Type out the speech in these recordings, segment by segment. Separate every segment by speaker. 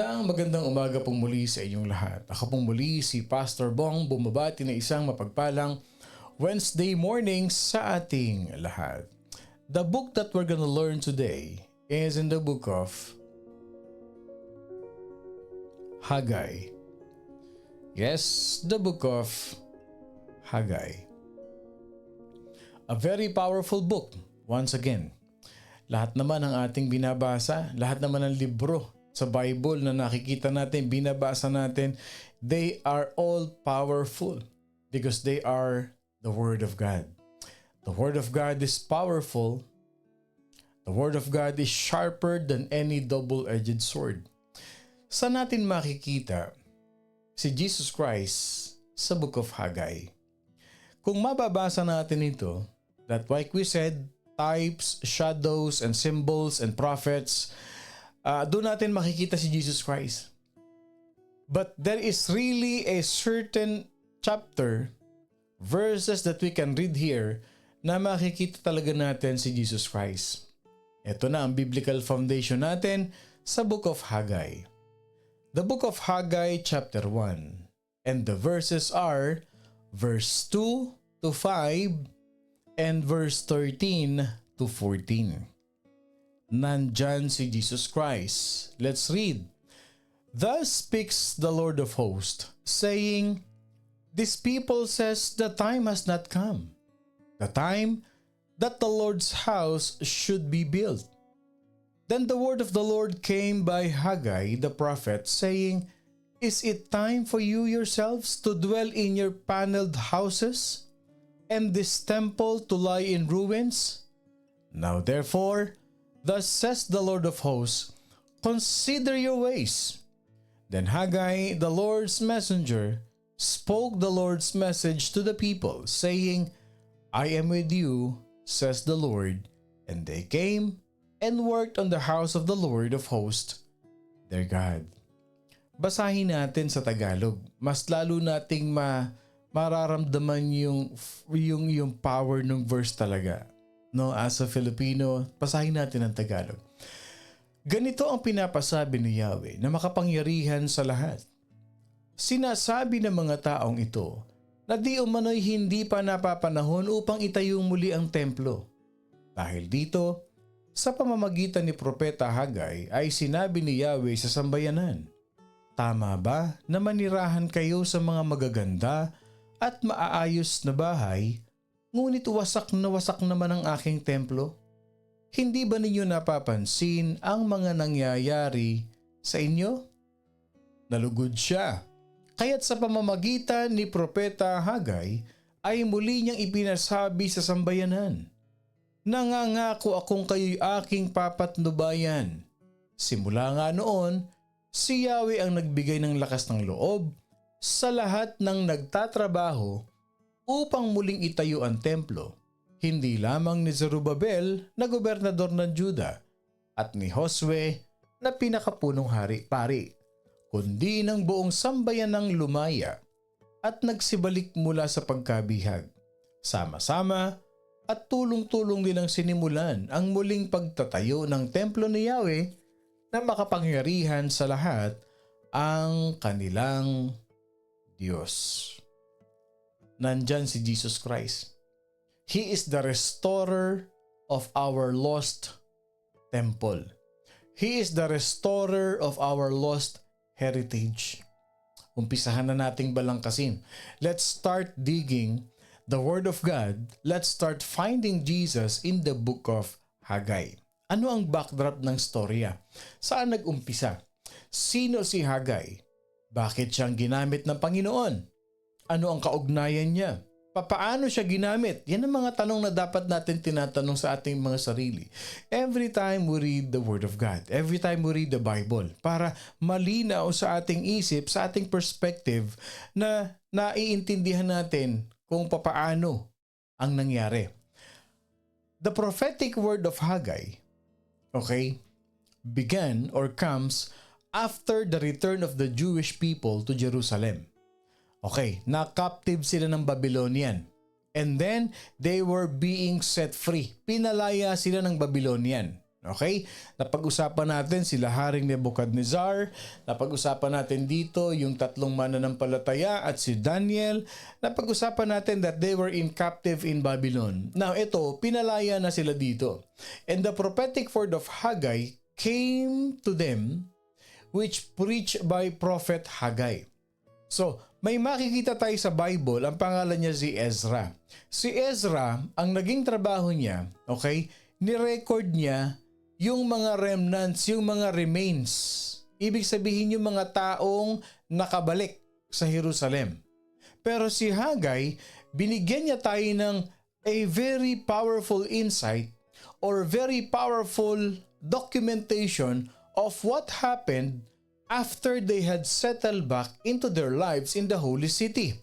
Speaker 1: Magandang umaga pong muli sa inyong lahat. Ako pong muli si Pastor Bong, bumabati na isang mapagpalang Wednesday morning sa ating lahat. The book that we're gonna learn today is in the book of Haggai. Yes, the book of Haggai. A very powerful book, once again. Lahat naman ng ating binabasa, lahat naman ng libro sa Bible na nakikita natin, binabasa natin, they are all powerful because they are the Word of God. The Word of God is powerful. The Word of God is sharper than any double-edged sword. Saan natin makikita si Jesus Christ sa book of Haggai? Kung mababasa natin ito, that like we said, types, shadows, and symbols, and prophets, doon natin makikita si Jesus Christ. But there is really a certain chapter, verses that we can read here na makikita talaga natin si Jesus Christ. Ito na ang biblical foundation natin sa book of Haggai. The book of Haggai chapter 1, and the verses are verse 2 to 5 and verse 13 to 14. Nandyan si Jesus Christ. Let's read. Thus speaks the Lord of hosts, saying, This people says the time has not come, the time that the Lord's house should be built. Then the word of the Lord came by Haggai the prophet, saying, Is it time for you yourselves to dwell in your paneled houses, and this temple to lie in ruins? Now therefore, thus says the Lord of hosts, consider your ways. Then Haggai, the Lord's messenger, spoke the Lord's message to the people, saying, I am with you, says the Lord. And they came and worked on the house of the Lord of hosts, their God. Basahin natin sa Tagalog. Mas lalo nating mararamdaman yung power ng verse talaga. No, as a Filipino, basahin natin ang Tagalog. Ganito ang pinapasabi ni Yahweh na makapangyarihan sa lahat. Sinasabi ng mga taong ito na di umano'y hindi pa napapanahon upang itayo muli ang templo. Dahil dito, sa pamamagitan ni Propeta Haggai ay sinabi ni Yahweh sa sambayanan, Tama ba na manirahan kayo sa mga magaganda at maaayos na bahay, ngunit wasak naman ang aking templo? Hindi ba ninyo napapansin ang mga nangyayari sa inyo? Nalugod siya, kaya't sa pamamagitan ni Propeta Haggai ay muli niyang ipinasabi sa sambayanan, Nangangako akong kayo'y aking papatnubayan. Simula nga noon, si Yahweh ang nagbigay ng lakas ng loob sa lahat ng nagtatrabaho upang muling itayo ang templo, hindi lamang ni Zerubbabel na gobernador ng Juda at ni Josue na pinakapunong pari, kundi ng buong sambayanang lumaya at nagsibalik mula sa pagkabihag. Sama-sama at tulong-tulong din ang sinimulan ang muling pagtatayo ng templo ni Yahweh na makapangyarihan sa lahat ang kanilang Diyos. Nandyan si Jesus Christ. He is the restorer of our lost temple. He is the restorer of our lost heritage. Umpisahan na nating balangkasin. Let's start digging the Word of God. Let's start finding Jesus in the book of Haggai. Ano ang backdrop ng storya? Saan nag-umpisa? Sino si Haggai? Bakit siyang ginamit ng Panginoon? Ano ang kaugnayan niya? Papaano siya ginamit? Yan ang mga tanong na dapat natin tinatanong sa ating mga sarili. Every time we read the Word of God, every time we read the Bible, para malinaw sa ating isip, sa ating perspective, na naiintindihan natin kung papaano ang nangyari. The prophetic word of Haggai, began or comes after the return of the Jewish people to Jerusalem. Na-captive sila ng Babylonian. And then, they were being set free. Pinalaya sila ng Babylonian. Okay? Napag-usapan natin sila Haring Nebuchadnezzar. Napag-usapan natin dito yung tatlong mananampalataya at si Daniel. Napag-usapan natin that they were in captive in Babylon. Now ito, pinalaya na sila dito. And the prophetic word of Haggai came to them, which preached by prophet Haggai. So, may makikita tayo sa Bible, ang pangalan niya si Ezra. Si Ezra, ang naging trabaho niya, okay, ni-record niya yung mga remnants, yung mga remains. Ibig sabihin yung mga taong nakabalik sa Jerusalem. Pero si Haggai, binigyan niya tayo ng a very powerful insight or very powerful documentation of what happened after they had settled back into their lives in the holy city.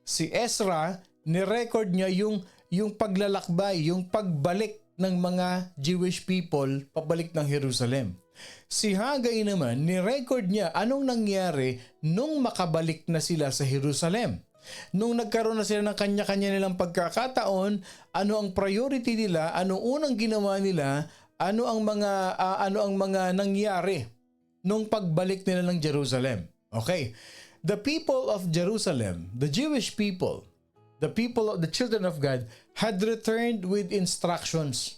Speaker 1: Si Ezra, ni-record niya yung paglalakbay, yung pagbalik ng mga Jewish people pabalik ng Jerusalem. Si Haggai naman, ni-record niya anong nangyari nung makabalik na sila sa Jerusalem. Nung nagkaroon na sila ng kanya-kanya nilang pagkakataon, ano ang priority nila, anong unang ginawa nila, ano ang mga nangyari nung pagbalik nila ng Jerusalem. Okay. The people of Jerusalem, the Jewish people, the children of God had returned with instructions.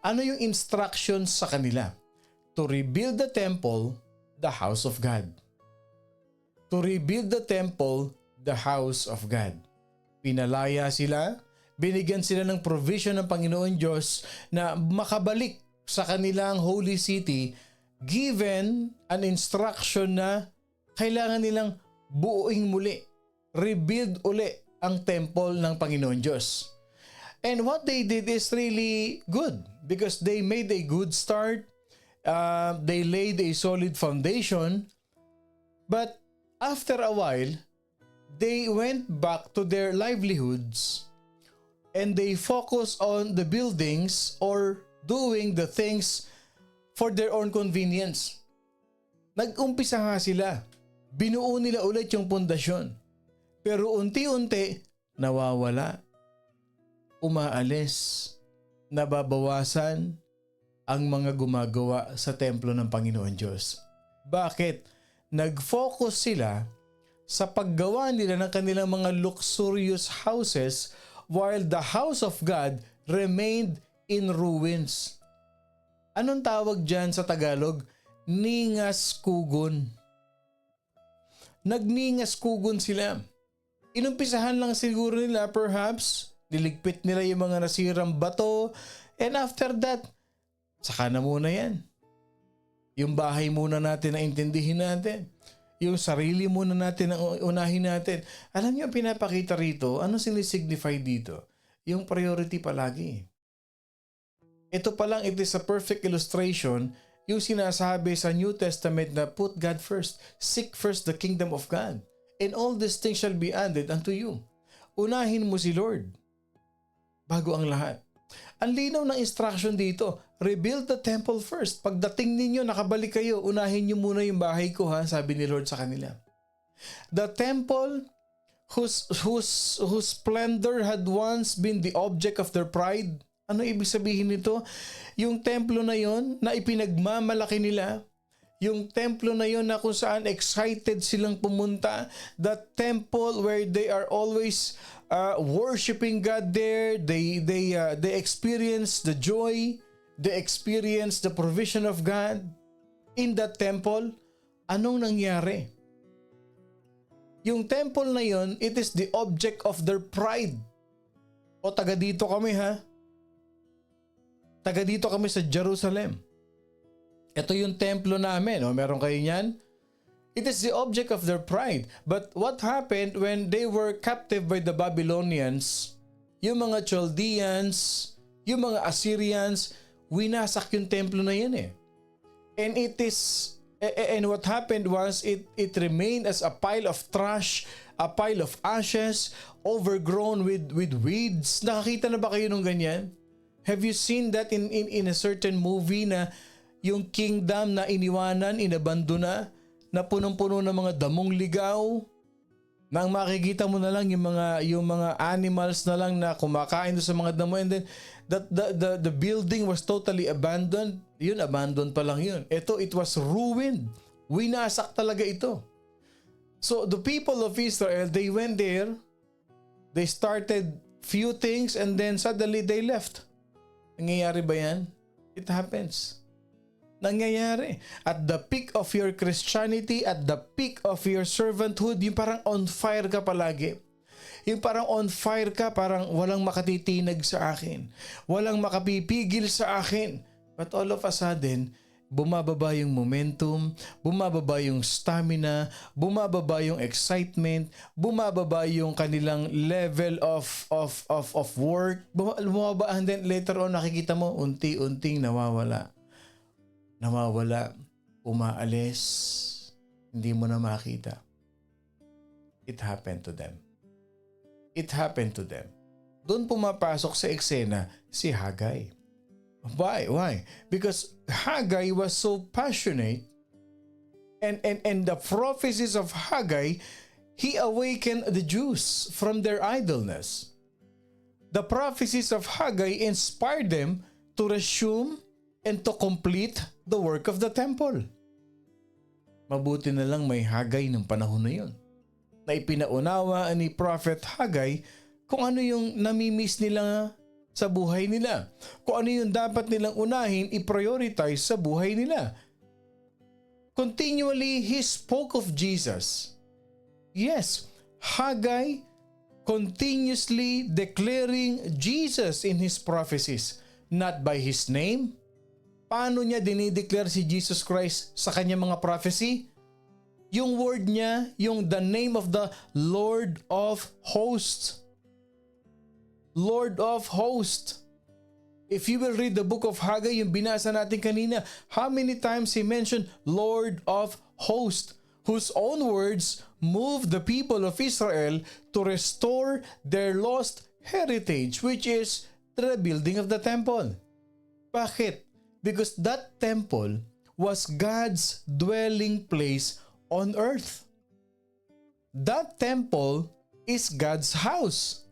Speaker 1: Ano yung instructions sa kanila? To rebuild the temple, the house of God. To rebuild the temple, the house of God. Pinalaya sila, binigyan sila ng provision ng Panginoon Diyos na makabalik sa kanilang holy city, given an instruction na kailangan nilang buuing muli, rebuild uli ang temple ng Panginoon Diyos. And what they did is really good because they made a good start. They laid a solid foundation. But after a while, they went back to their livelihoods and they focused on the buildings or doing the things for their own convenience. Nag-umpisa nga sila. Binuo nila ulit yung pundasyon. Pero unti-unti, nawawala. Umaalis. Nababawasan ang mga gumagawa sa templo ng Panginoon Diyos. Bakit? Nag-focus sila sa paggawa nila ng kanilang mga luxurious houses while the house of God remained in ruins. Anong tawag dyan sa Tagalog? Ningas-kugon. Nagningas-kugon sila. Inumpisahan lang siguro nila perhaps, niligpit nila yung mga nasirang bato, and after that, saka na muna yan. Yung bahay muna natin na intindihin natin. Yung sarili muna natin ang unahin natin. Alam niyo ang pinapakita rito, ano sinisignify dito? Yung priority palagi. Ito pa lang, it is a perfect illustration yung sinasabi sa New Testament na put God first. Seek first the kingdom of God. And all these things shall be added unto you. Unahin mo si Lord bago ang lahat. Ang linaw ng instruction dito, rebuild the temple first. Pagdating ninyo, nakabalik kayo, unahin nyo muna yung bahay ko ha, sabi ni Lord sa kanila. The temple whose splendor had once been the object of their pride. Ano ibig sabihin nito? Yung templo na yon na ipinagmamalaki nila, yung templo na yon na kung saan excited silang pumunta, the temple where they are always worshiping God there, they experience the joy, they experience the provision of God in that temple. Anong nangyari? Yung temple na yon, it is the object of their pride. O taga dito kami ha? Taga dito kami sa Jerusalem. Ito yung templo namin. O, meron kayo niyan? It is the object of their pride. But what happened when they were captive by the Babylonians, yung mga Chaldeans, yung mga Assyrians, winasak yung templo na yan eh. And what happened was it remained as a pile of trash, a pile of ashes, overgrown with weeds. Nakakita na ba kayo nung ganyan? Have you seen that in a certain movie na yung kingdom na iniwanan, inabandona, na punong-puno ng mga damong ligaw, Na ang makikita mo na lang yung mga animals na lang na kumakain doon sa mga damo, and then the building was totally abandoned. Yun, abandoned pa lang yun. Ito, it was ruined. Winasak talaga ito. So the people of Israel, they went there, they started few things, and then suddenly they left. Nangyayari ba yan? It happens. Nangyayari. At the peak of your Christianity, at the peak of your servanthood, yung parang on fire ka palagi. Yung parang on fire ka, parang walang makatitinag sa akin. Walang makapipigil sa akin. But all of a sudden, bumababa yung momentum, bumababa yung stamina, bumababa yung excitement, bumababa yung kanilang level of work, bumababa, and then later on nakikita mo unti-unting nawawala, umaalis, hindi mo na makita. It happened to them. It happened to them. Doon pumapasok sa eksena si Haggai. Why? Because Haggai was so passionate, and the prophecies of Haggai, he awakened the Jews from their idleness. The prophecies of Haggai inspired them to resume and to complete the work of the temple. Mabuti na lang may Haggai ng panahon na yun, na ipinaunawa ni Prophet Haggai kung ano yung namimiss nila sa buhay nila, kung ano yung dapat nilang unahin, i-prioritize sa buhay nila. Continually, he spoke of Jesus. Yes, Haggai continuously declaring Jesus in his prophecies, not by his name. Paano niya dinideclare si Jesus Christ sa kanyang mga prophecy? Yung word niya, yung the name of the Lord of Hosts. Lord of Hosts. If you will read the book of Haggai, yung binasa natin kanina, how many times he mentioned Lord of Hosts, whose own words moved the people of Israel to restore their lost heritage, which is the rebuilding of the temple. Bakit? Because that temple was God's dwelling place on earth. That temple is God's house.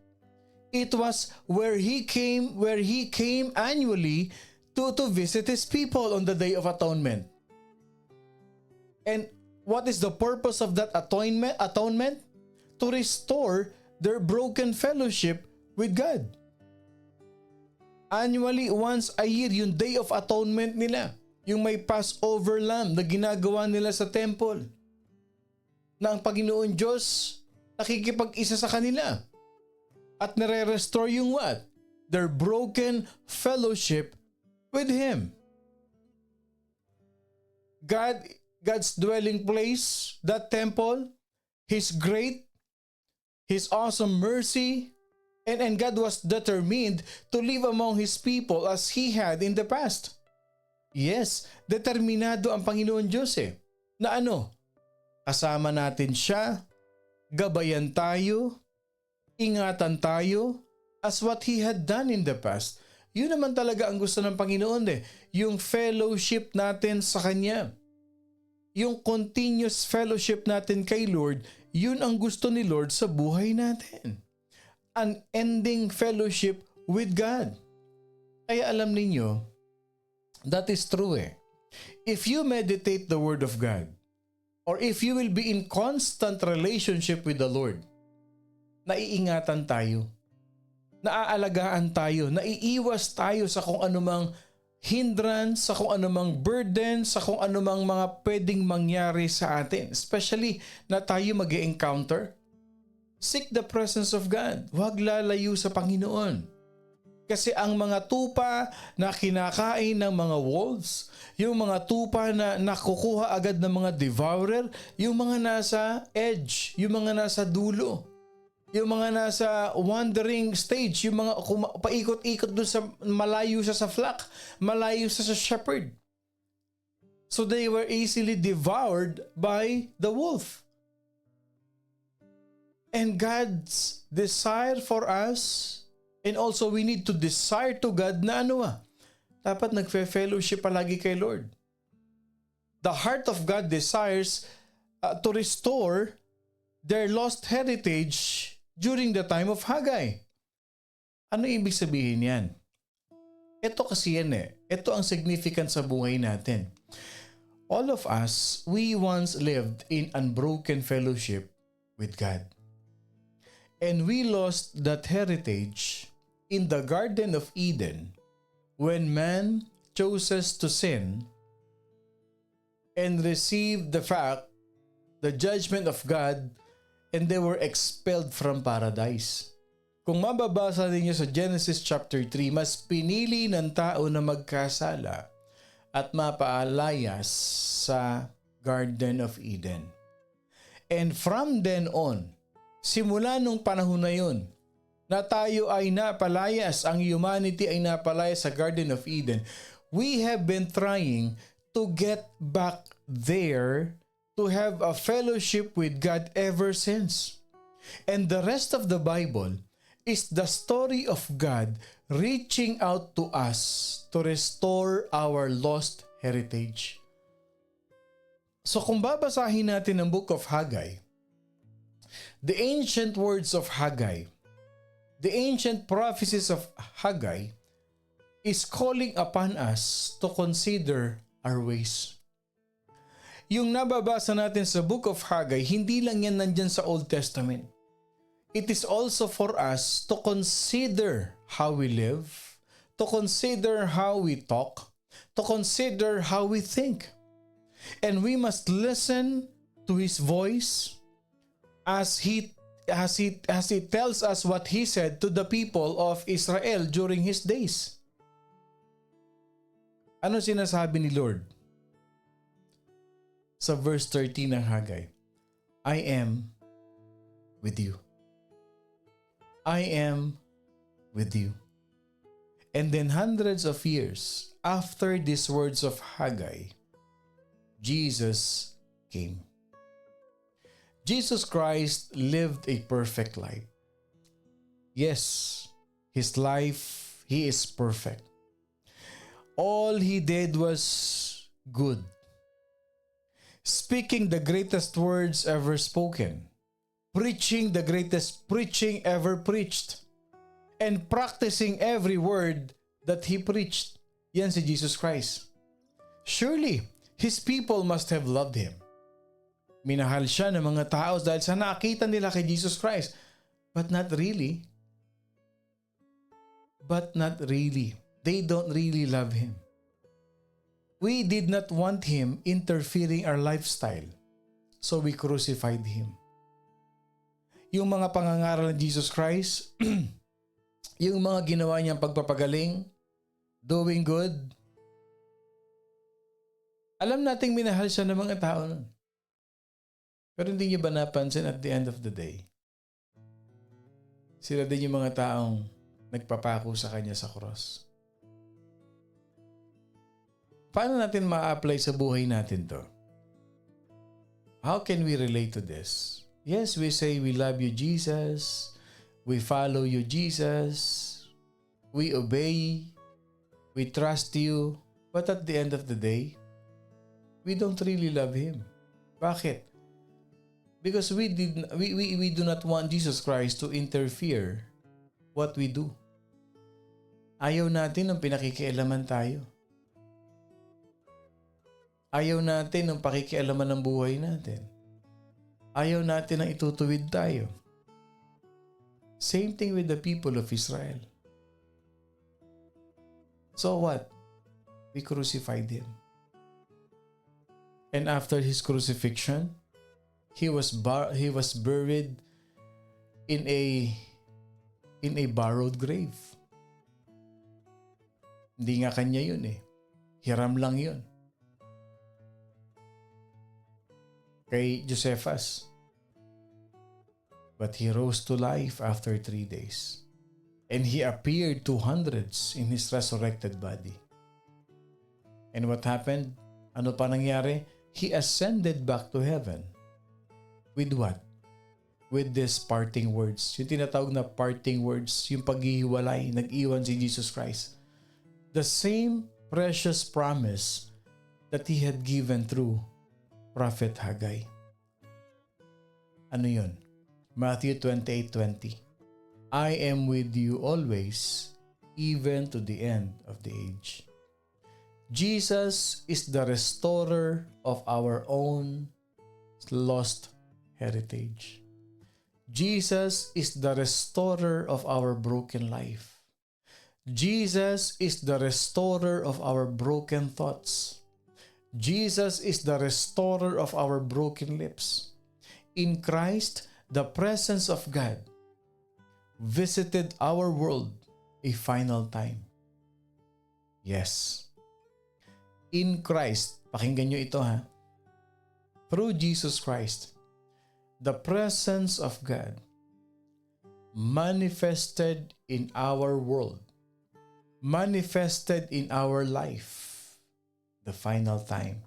Speaker 1: It was where he came annually to visit his people on the Day of Atonement. And what is the purpose of that atonement? To restore their broken fellowship with God. Annually, once a year, yung Day of Atonement nila, yung may Passover lamb na ginagawa nila sa temple, na ang Panginoon Diyos nakikipag-isa sa kanila at nare-restore yung what? Their broken fellowship with Him. God's dwelling place, that temple, His great, His awesome mercy, and God was determined to live among His people as He had in the past. Yes, determinado ang Panginoon Diyos na kasama natin siya, gabayan tayo, ingatan tayo, as what He had done in the past. Yun naman talaga ang gusto ng Panginoon yung fellowship natin sa Kanya. Yung continuous fellowship natin kay Lord, yun ang gusto ni Lord sa buhay natin. Unending fellowship with God. Kaya alam ninyo, that is true If you meditate the Word of God, or if you will be in constant relationship with the Lord, naiingatan tayo, naaalagaan tayo, naiiwas tayo sa kung anumang hindrance, sa kung anumang burden, sa kung anumang mga pwedeng mangyari sa atin. Especially na tayo mag-encounter. Seek the presence of God. Huwag lalayo sa Panginoon. Kasi ang mga tupa na kinakain ng mga wolves, yung mga tupa na nakukuha agad ng mga devourer, yung mga nasa edge, yung mga nasa dulo, yung mga nasa wandering stage, yung mga paikot-ikot doon sa malayo sa flock, malayo sa shepherd. So they were easily devoured by the wolf. And God's desire for us, and also we need to desire to God na dapat nagfe-fellowship palagi kay Lord. The heart of God desires to restore their lost heritage during the time of Haggai. Ano ibig sabihin yan? Ito kasi yan eh. Ito ang significant sa buhay natin. All of us, we once lived in unbroken fellowship with God. And we lost that heritage in the Garden of Eden when man chooses to sin and received the judgment of God, and they were expelled from paradise. Kung mababasa ninyo sa Genesis chapter 3, mas pinili ng tao na magkasala at mapaalayas sa Garden of Eden. And from then on, simula nung panahon na yun, na tayo ay napalayas, ang humanity ay napalayas sa Garden of Eden, we have been trying to get back there to have a fellowship with God ever since. And the rest of the Bible is the story of God reaching out to us to restore our lost heritage. So kung babasahin natin ang book of Haggai, the ancient words of Haggai, the ancient prophecies of Haggai is calling upon us to consider our ways. Yung nababasa natin sa book of Haggai, hindi lang yan nandyan sa Old Testament. It is also for us to consider how we live, to consider how we talk, to consider how we think. And we must listen to His voice as He tells us what He said to the people of Israel during His days. Ano sinasabi ni Lord? Sa verse 13 ng Haggai, I am with you. I am with you. And then hundreds of years after these words of Haggai, Jesus came. Jesus Christ lived a perfect life. Yes, His life, He is perfect. All He did was good. Speaking the greatest words ever spoken. Preaching the greatest preaching ever preached. And practicing every word that He preached. Yan si Jesus Christ. Surely, His people must have loved Him. Minahal siya ng mga tao dahil sa nakita nila kay Jesus Christ. But not really. But not really. They don't really love Him. We did not want Him interfering our lifestyle. So we crucified Him. Yung mga pangangaral ng Jesus Christ, yung mga ginawa niyang pagpapagaling, doing good, alam nating minahal siya ng mga tao nun. Pero hindi niyo ba napansin at the end of the day, sila din yung mga taong nagpapako sa Kanya sa cross. Paano natin ma-apply sa buhay natin to? How can we relate to this? Yes, we say we love you, Jesus. We follow you, Jesus. We obey. We trust you. But at the end of the day, we don't really love Him. Bakit? Because we do not want Jesus Christ to interfere what we do. Ayaw natin ng pinakikialaman tayo. Ayaw natin ng pakikialaman ng buhay natin. Ayaw natin ng itutuwid tayo. Same thing with the people of Israel. So what? We crucified Him. And after His crucifixion, He was buried in a borrowed grave. Hindi nga kanya yun eh. Hiram lang yun. Kay Josephus. But He rose to life after 3 days. And He appeared to hundreds in His resurrected body. And what happened? Ano pa nangyari? He ascended back to heaven. With what? With these parting words. Yung tinatawag na parting words, yung paghihiwalay, nag-iwan si Jesus Christ. The same precious promise that He had given through Prophet Haggai. Ano yun? Matthew 28:20. I am with you always, even to the end of the age. Jesus is the restorer of our own lost heritage. Jesus is the restorer of our broken life. Jesus is the restorer of our broken thoughts. Jesus is the restorer of our broken lips. In Christ, the presence of God visited our world a final time. Yes. In Christ, pakinggan nyo ito ha. Through Jesus Christ, the presence of God manifested in our world, manifested in our life, the final time.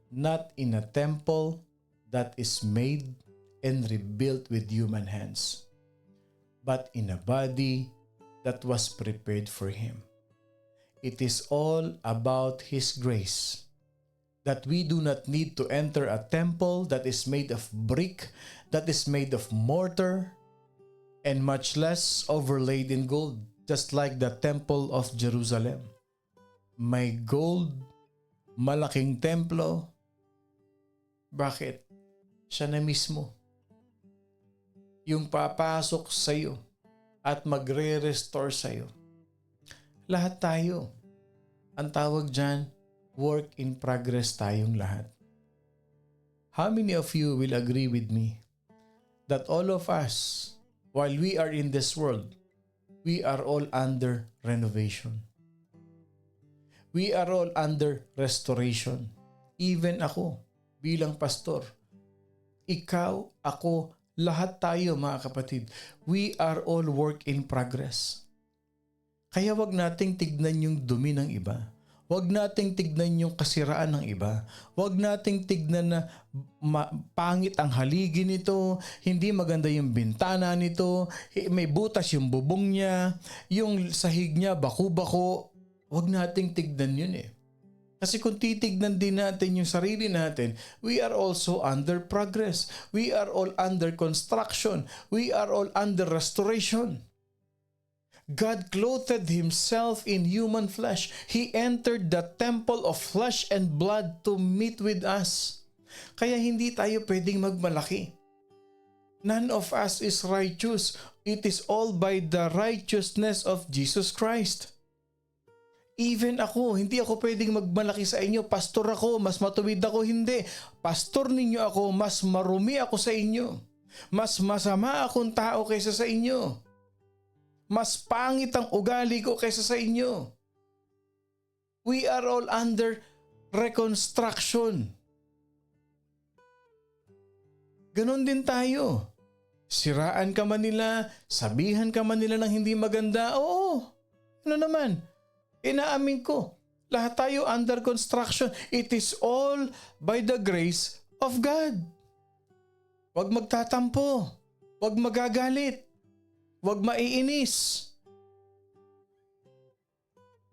Speaker 1: Not in a temple that is made and rebuilt with human hands, but in a body that was prepared for Him. It is all about His grace, that we do not need to enter a temple that is made of brick, that is made of mortar, and much less overlaid in gold, just like the temple of Jerusalem. May gold, malaking templo. Bakit? Siya na mismo yung papasok sa iyo at magre-restore sa iyo. Lahat tayo. Ang tawag dyan, work in progress tayong lahat. How many of you will agree with me that all of us, while we are in this world, we are all under renovation. We are all under restoration. Even ako, bilang pastor, ikaw, ako, lahat tayo mga kapatid, we are all work in progress. Kaya wag nating tignan yung dumi ng iba. Wag nating tignan yung kasiraan ng iba. Wag nating tignan na pangit ang haligi nito, hindi maganda yung bintana nito, may butas yung bubong niya, yung sahig niya baku-bako. Wag nating tignan yun eh. Kasi kung titignan din natin yung sarili natin, we are also under progress. We are all under construction. We are all under restoration. God clothed Himself in human flesh. He entered the temple of flesh and blood to meet with us. Kaya hindi tayo pwedeng magmalaki. None of us is righteous. It is all by the righteousness of Jesus Christ. Even ako, hindi ako pwedeng magmalaki sa inyo. Pastor ako, mas matuwid ako. Hindi. Pastor ninyo ako, mas marumi ako sa inyo. Mas masama akong tao kaysa sa inyo. Mas pangit ang ugali ko kaysa sa inyo. We are all under reconstruction. Ganon din tayo. Siraan ka man nila, sabihan ka man nila ng hindi maganda, oo. Ano naman? Inaamin ko. Lahat tayo under construction. It is all by the grace of God. Huwag magtatampo. Huwag magagalit. Huwag maiinis.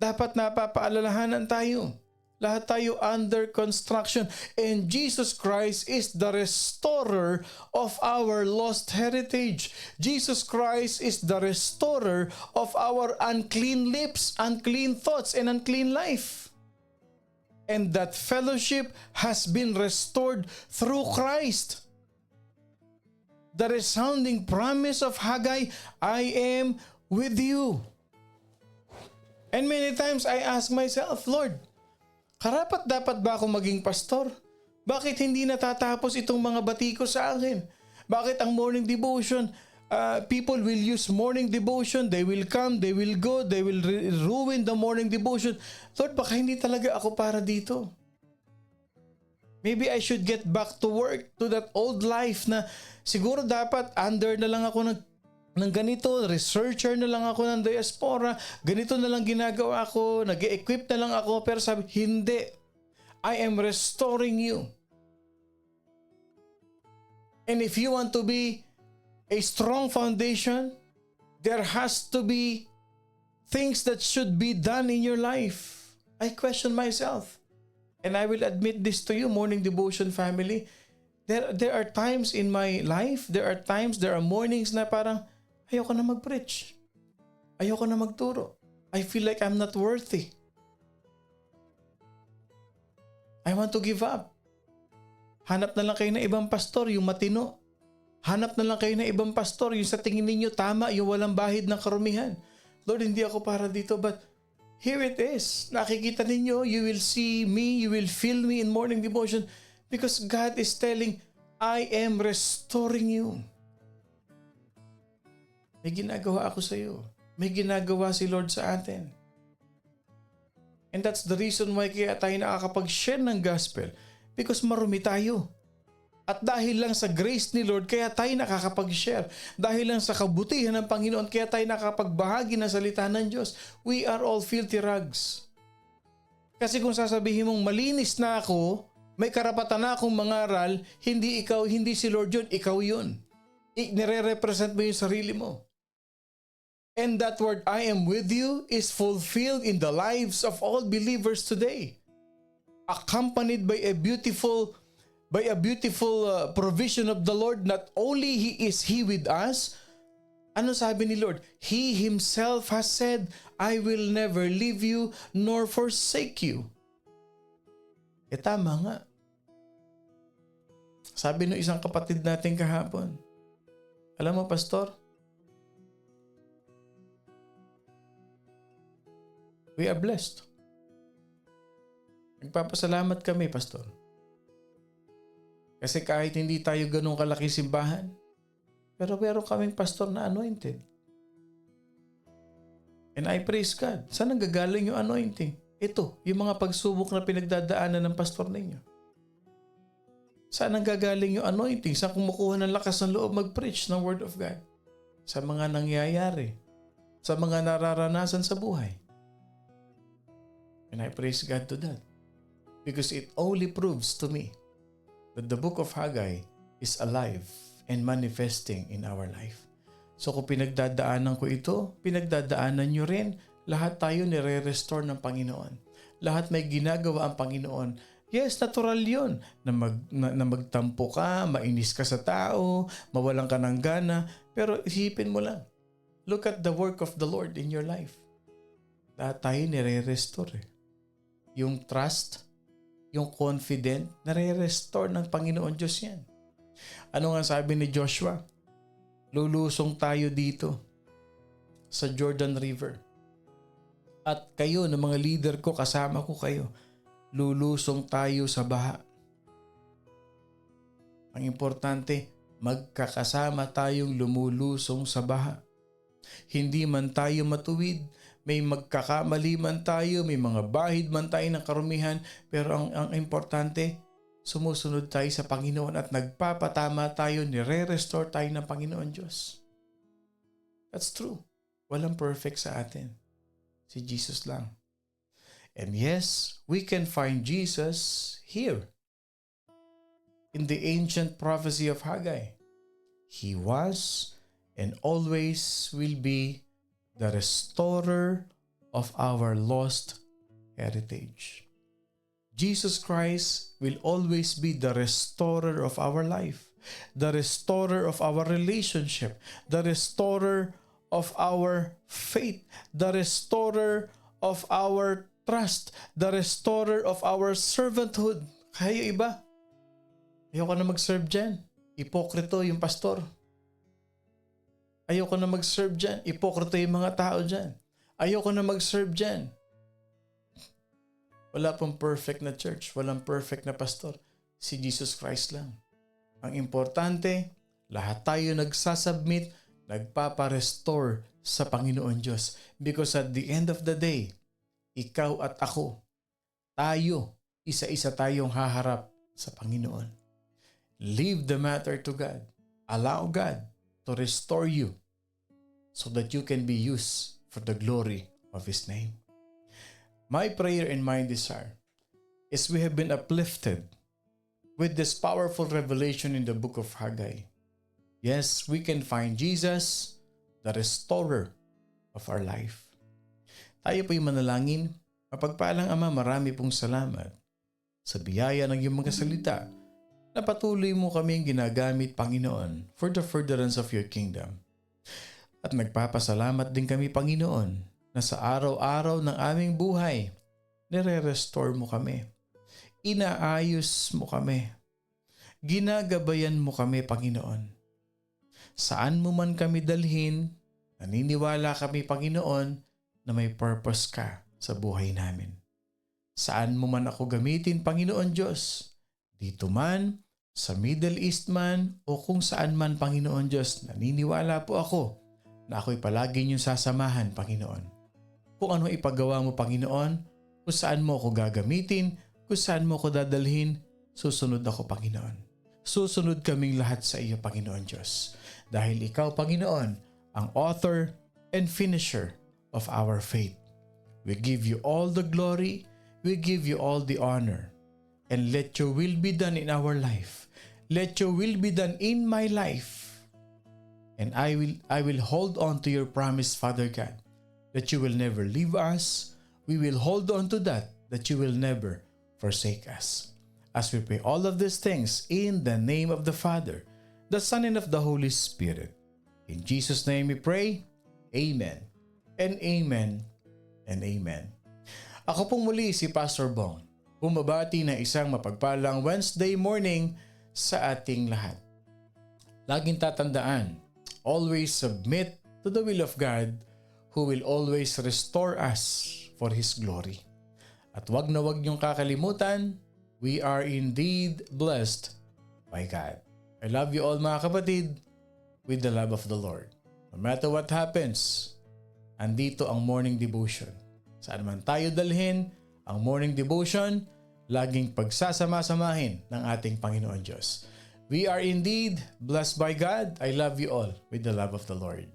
Speaker 1: Dapat napapaalalahanan tayo. Lahat tayo under construction. And Jesus Christ is the restorer of our lost heritage. Jesus Christ is the restorer of our unclean lips, unclean thoughts, and unclean life. And that fellowship has been restored through Christ. The resounding promise of Haggai, I am with you. And many times I ask myself, Lord, karapat dapat ba ako maging pastor? Bakit hindi natatapos itong mga batiko sa akin? Bakit ang morning devotion, people will use morning devotion, they will come, they will go, they will ruin the morning devotion. Lord, baka hindi talaga ako para dito. Maybe I should get back to work, to that old life na siguro dapat under na lang ako ng ganito, researcher na lang ako ng diaspora, ganito na lang ginagawa ko, nag-equip na lang ako, pero sabi, hindi. I am restoring you. And if you want to be a strong foundation, there has to be things that should be done in your life. I question myself. And I will admit this to you, morning devotion family. There are times in my life, there are mornings na parang ayoko na mag-preach. Ayoko na magturo. I feel like I'm not worthy. I want to give up. Hanap na lang kayo ng ibang pastor, yung matino. Hanap na lang kayo ng ibang pastor, yung sa tingin ninyo tama, yung walang bahid ng karumihan. Lord, hindi ako para dito, but here it is. Nakikita ninyo, you will see me, you will feel me in morning devotion because God is telling, I am restoring you. May ginagawa ako sa iyo. May ginagawa si Lord sa atin. And that's the reason why kaya tayo nakakapag-share ng gospel. Because marumi tayo. At dahil lang sa grace ni Lord, kaya tayo nakakapag-share. Dahil lang sa kabutihan ng Panginoon, kaya tayo nakapagbahagi ng salita ng Diyos. We are all filthy rags. Kasi kung sasabihin mong malinis na ako, may karapatan na akong mangaral, hindi ikaw, hindi si Lord yun, ikaw yun. Nire-represent mo yung sarili mo. And that word, I am with you, is fulfilled in the lives of all believers today. Accompanied by a beautiful provision of the Lord. Not only is He with us, ano sabi ni Lord? He Himself has said, I will never leave you nor forsake you. Tama nga. Sabi ng isang kapatid natin kahapon, alam mo, Pastor, we are blessed. Nagpapasalamat kami, Pastor. Kasi kahit hindi tayo ganun kalaki simbahan, pero meron kaming pastor na anointed. And I praise God. Saan nanggagaling yung anointing? Ito, yung mga pagsubok na pinagdadaanan ng pastor ninyo. Saan nanggagaling yung anointing? Saan kumukuha ng lakas ng loob mag-preach ng Word of God? Sa mga nangyayari. Sa mga nararanasan sa buhay. And I praise God to that. Because it only proves to me that the book of Haggai is alive and manifesting in our life. So kung pinagdadaanan ko ito, pinagdadaanan nyo rin, lahat tayo nire-restore ng Panginoon. Lahat may ginagawa ang Panginoon. Yes, natural yun na magtampo ka, mainis ka sa tao, mawalan ka ng gana, pero isipin mo lang, look at the work of the Lord in your life. Lahat tayo nire-restore. Yung trust, yung confident, nare-restore ng Panginoon Diyos yan. Ano nga sabi ni Joshua? Lulusong tayo dito sa Jordan River. At kayo, ng mga leader ko, kasama ko kayo, lulusong tayo sa baha. Ang importante, magkakasama tayong lumulusong sa baha. Hindi man tayo matuwid, may magkakamali man tayo, may mga bahid man tayo ng karumihan, pero ang importante, sumusunod tayo sa Panginoon at nagpapatama tayo, nire-restore tayo ng Panginoon Diyos. That's true. Walang perfect sa atin. Si Jesus lang. And yes, we can find Jesus here in the ancient prophecy of Haggai. He was and always will be the restorer of our lost heritage. Jesus Christ will always be the restorer of our life, the restorer of our relationship, the restorer of our faith, the restorer of our trust, the restorer of our servanthood. Kaya iba, ayoko na mag-serve dyan. Ipokrito yung pastor. Ayoko na mag-serve dyan. Ipokrito yung mga tao dyan. Ayoko na mag-serve dyan. Wala pong perfect na church. Walang perfect na pastor. Si Jesus Christ lang. Ang importante, lahat tayo nagsasubmit, nagpapa-restore sa Panginoon Diyos. Because at the end of the day, ikaw at ako, tayo, isa-isa tayong haharap sa Panginoon. Leave the matter to God. Allow God to restore you so that you can be used for the glory of His name. My prayer and my desire is we have been uplifted with this powerful revelation in the book of Haggai. Yes, we can find Jesus, the restorer of our life. Tayo po'y manalangin. Mapagpalang Ama, marami pong salamat sa biyaya ng iyong mga salita na patuloy mo kaming ginagamit, Panginoon, for the furtherance of your kingdom. At nagpapasalamat din kami, Panginoon, na sa araw-araw ng aming buhay, nire-restore mo kami. Inaayos mo kami. Ginagabayan mo kami, Panginoon. Saan mo man kami dalhin, naniniwala kami, Panginoon, na may purpose ka sa buhay namin. Saan mo man ako gamitin, Panginoon Diyos, dito man, sa Middle East man, o kung saan man, Panginoon Diyos, naniniwala po ako na ako'y palagi niyong sasamahan, Panginoon. Kung ano ipagawa mo, Panginoon, kung saan mo ako gagamitin, kung saan mo ako dadalhin, susunod ako, Panginoon. Susunod kaming lahat sa iyo, Panginoon Diyos. Dahil ikaw, Panginoon, ang author and finisher of our faith. We give you all the glory, we give you all the honor, and let your will be done in our life. Let your will be done in my life. And I will hold on to your promise, Father God, that you will never leave us. We will hold on to that you will never forsake us. As we pray all of these things in the name of the Father, the Son, and of the Holy Spirit. In Jesus' name we pray. Amen. And amen. And amen. Ako pong muli si Pastor Bong, bumabati na isang mapagpalang Wednesday morning sa ating lahat. Laging tatandaan, always submit to the will of God, who will always restore us for His glory. At wag na wag niyong kakalimutan, we are indeed blessed by God. I love you all, mga kapatid, with the love of the Lord. No matter what happens, andito ang morning devotion. Saan man tayo dalhin, ang morning devotion, laging pagsasama-samahin ng ating Panginoon Diyos. We are indeed blessed by God. I love you all with the love of the Lord.